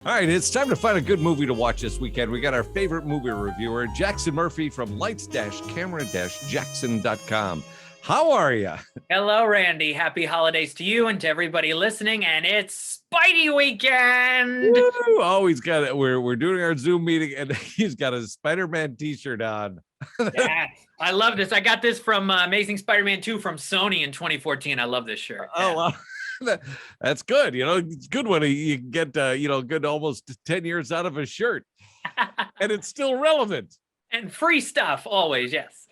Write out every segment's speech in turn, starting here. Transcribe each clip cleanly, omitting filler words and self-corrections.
All right, it's time to find a good movie to watch this weekend. We got our favorite movie reviewer, Jackson Murphy from lights-camera-jackson.com. How are you? Hello, Randy. Happy holidays to you and to everybody listening. And it's Spidey weekend. Woo! Oh, he's got it. We're doing our Zoom meeting, and he's got a Spider-Man T-shirt on. Yeah, I love this. I got this from Amazing Spider-Man 2 from Sony in 2014. I love this shirt. Oh, wow. That's good. You know, it's good when you get, good almost 10 years out of a shirt, and it's still relevant. And free stuff, always, yes.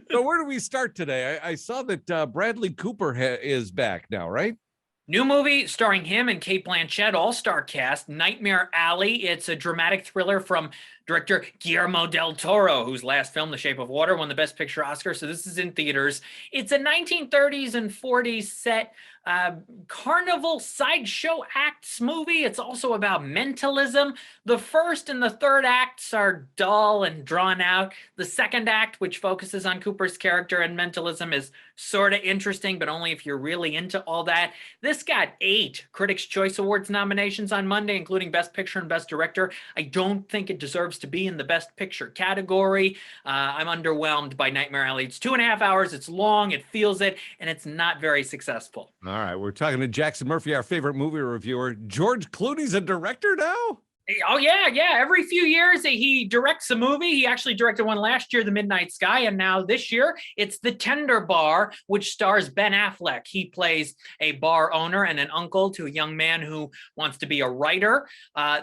So where do we start today? I saw that Bradley Cooper is back now, right? New movie starring him and Cate Blanchett, all-star cast, Nightmare Alley. It's a dramatic thriller from director Guillermo del Toro, whose last film, The Shape of Water, won the Best Picture Oscar, so this is in theaters. It's a 1930s and 40s set carnival sideshow acts movie. It's also about mentalism. The first and the third acts are dull and drawn out. The second act, which focuses on Cooper's character and mentalism, is sort of interesting, but only if you're really into all that. This got 8 Critics' Choice Awards nominations on Monday, including Best Picture and Best Director. I don't think it deserves to be in the Best Picture category. I'm underwhelmed by Nightmare Alley. It's 2.5 hours. It's long. It feels it, and it's not very successful. All right, we're talking to Jackson Murphy, our favorite movie reviewer. George Clooney's a director now? Oh, yeah. Every few years, he directs a movie. He actually directed one last year, The Midnight Sky, and now this year, it's The Tender Bar, which stars Ben Affleck. He plays a bar owner and an uncle to a young man who wants to be a writer.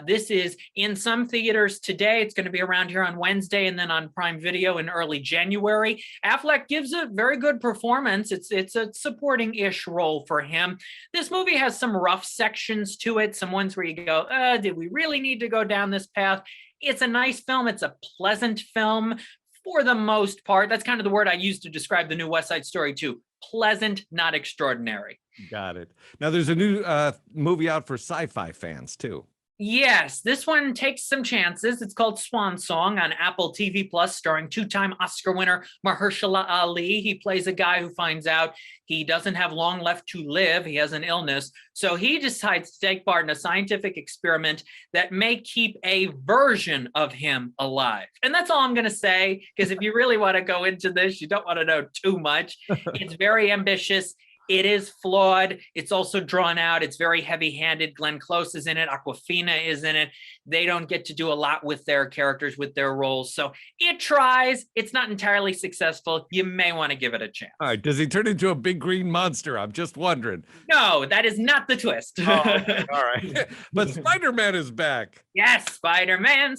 This is in some theaters today. It's going to be around here on Wednesday and then on Prime Video in early January. Affleck gives a very good performance. It's a supporting-ish role for him. This movie has some rough sections to it, some ones where you go, did we really need to go down this path? It's a nice film. It's a pleasant film for the most part. That's kind of the word I use to describe the new West Side Story too. Pleasant, not extraordinary. Got it. Now there's a new movie out for sci-fi fans too. Yes, this one takes some chances. It's called Swan Song on Apple TV Plus, starring 2-time Oscar winner Mahershala Ali. He plays a guy who finds out he doesn't have long left to live. He has an illness. So he decides to take part in a scientific experiment that may keep a version of him alive. And that's all I'm going to say, because if you really want to go into this, you don't want to know too much. It's very ambitious. It is flawed. It's also drawn out. It's very heavy-handed. Glenn Close is in it. Awkwafina is in it. They don't get to do a lot with their characters, with their roles. So it tries. It's not entirely successful. You may want to give it a chance. All right. Does he turn into a big green monster? I'm just wondering. No, that is not the twist. Oh, okay. All right. But Spider-Man is back. Yes, Spider-Man.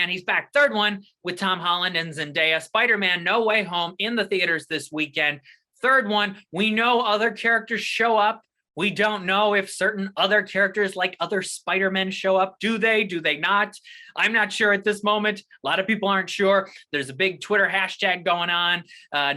He's back. Third one with Tom Holland and Zendaya. Spider-Man No Way Home in the theaters this weekend. Third one, we know other characters show up. We don't know if certain other characters like other Spider-Men show up. Do they? Do they not? I'm not sure at this moment. A lot of people aren't sure. There's a big Twitter hashtag going on.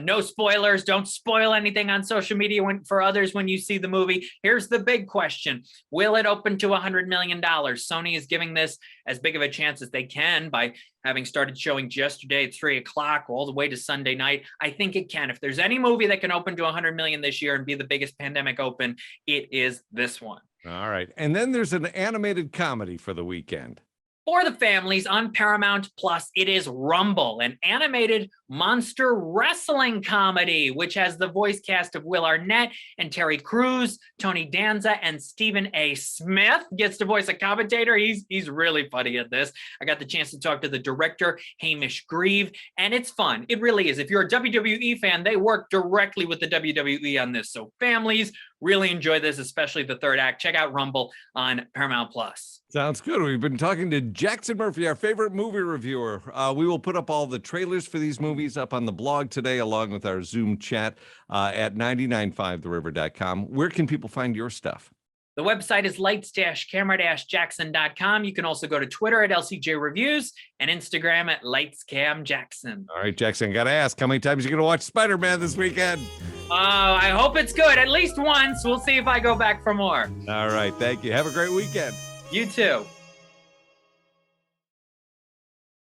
No spoilers. Don't spoil anything on social media for others when you see the movie. Here's the big question. Will it open to $100 million? Sony is giving this as big of a chance as they can by having started showing yesterday at 3 o'clock all the way to Sunday night. I think it can. If there's any movie that can open to 100 million this year and be the biggest pandemic open, it is this one. All right. And then there's an animated comedy for the weekend. For the families on Paramount Plus, it is Rumble, an animated monster wrestling comedy, which has the voice cast of Will Arnett and Terry Crews, Tony Danza, and Stephen A. Smith gets to voice a commentator. He's really funny at this. I got the chance to talk to the director, Hamish Grieve, and it's fun. It really is. If you're a WWE fan, they work directly with the WWE on this. So families really enjoy this, especially the third act. Check out Rumble on Paramount Plus. Sounds good. We've been talking to Jackson Murphy, our favorite movie reviewer. We will put up all the trailers for these movies up on the blog today, along with our Zoom chat at 995theriver.com. Where can people find your stuff? The website is lights-camera-jackson.com. You can also go to Twitter at LCJ Reviews and Instagram at LightsCamJackson. All right, Jackson, got to ask, how many times are you going to watch Spider-Man this weekend? I hope it's good. At least once. We'll see if I go back for more. All right, thank you. Have a great weekend. You too.